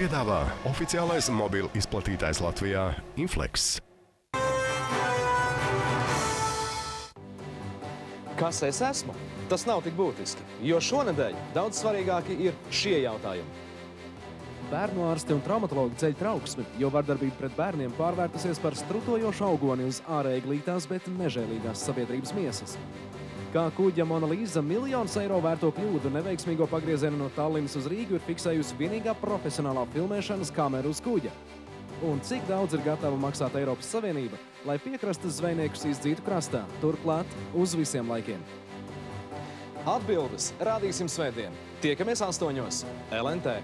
piedāvā oficiālais mobila izplatītājs Latvijā Inflex. Kas es esmu? Tas nav tik būtiski, jo šonedēļ daudz svarīgāki ir šie jautājumi. Bērnu ārsti un traumatologi ceļ trauksmi, jo vardarbība pret bērniem pārvērtusies par strutojošu augoni uz ārēji glītās, bet nežēlīgās sabiedrības miesas. Kā kuģa Mona Lisa miljonus eiro vērto kļūdu neveiksmīgo pagriezienu no Tallinas uz Rīgu ir fiksējusi vienīgā profesionālā filmēšanas kamera uz kuģa. Un cik daudz ir gatava maksāt Eiropas Savienība, lai piekrastes zvejniekus izdzītu krastā, turklāt uz visiem laikiem? Atbildes rādīsim svētdien. Tiekamies 8. LNT.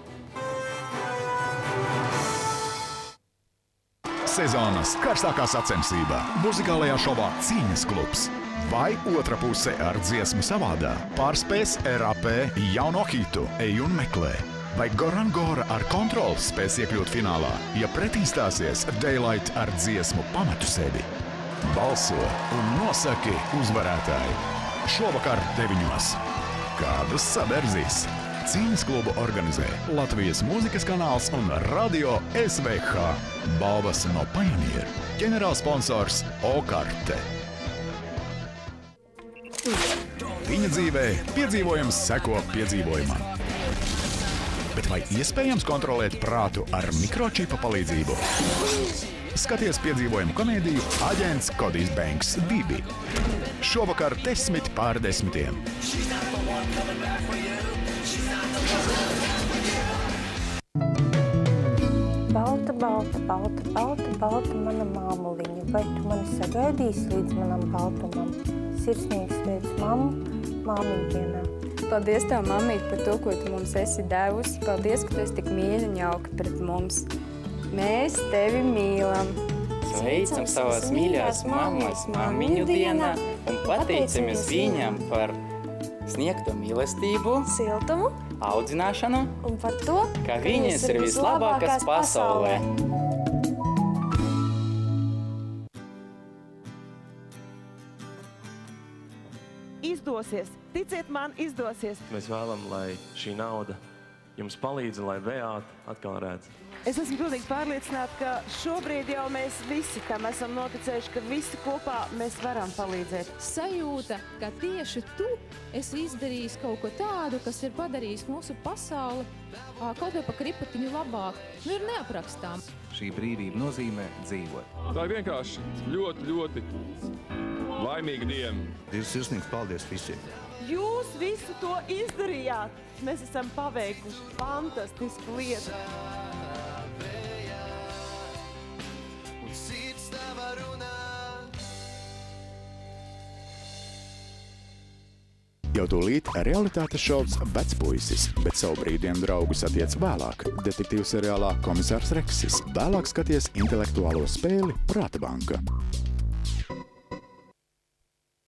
Sezonas karstākā sacensība muzikālajā šovā Cīņas klubs. Vai otra puse ar dziesmu savādā pārspēs RAP jauno hitu Ej un meklē? Vai Goran Gora ar Kontroli spēs iekļūt finālā, ja pretī stāsies Daylight ar dziesmu Pamatu sevi? Balso un nosaki uzvarētāju. Šovakar 9. Kādus saberzīs? Cīņas klubu organizē Latvijas mūzikas kanāls un Radio SVH. Balvas no Pioneer. Ģenerālsponsors O-Karte. Viņa dzīvē piedzīvojums seko piedzīvojumam. Bet vai iespējams kontrolēt prātu ar mikročipa palīdzību? Skaties piedzīvojumu komēdiju Aģents Kodijs Banks 2. Šovakar 10:10. Balta, balta, balta, balta, balta mana māmuliņa. Vai tu mani sagaidīsi līdz manam baltumam? Sirsnīgs sveic mammu, māmiņu dienā. Paldies tev, mammīt, par to, ko tu mums esi devusi. Paldies, ka tu esi tik mīļa un jauka pret mums. Mēs tevi mīlam. Sveicam savas mīļās mammas māmiņu dienā un pateicamies viņam par sniegto mīlestību, siltumu, audzināšanu un par to, ka viņas ir vislabākās pasaulē. Izdosies! Ticiet man, izdosies! Mēs vēlam, lai šī nauda jums palīdz un lai Beāta atkal redz. Es esmu pilnīgi pārliecināta, ka šobrīd jau mēs visi tam esam noticējuši, ka visi kopā mēs varam palīdzēt. Sajūta, ka tieši tu esi izdarījis kaut ko tādu, kas ir padarījis mūsu pasauli kaut vai pa kripatiņu labāk. Ir neaprakstām. Šī brīvība nozīmē dzīvot. Tā ir vienkārši ļoti laimīga diena. Ir sirsnīgs paldies visiem. Jūs visu to izdarījāt. Mēs esam paveikuši fantastisku lietu. Jau tūlīt realitātes šovs Vecpuisis, bet savu brīvdienu draugu satiec vēlāk. Detektīvu seriālā Komisārs Reksis. Vēlāk skaties intelektuālo spēli Prāta banka.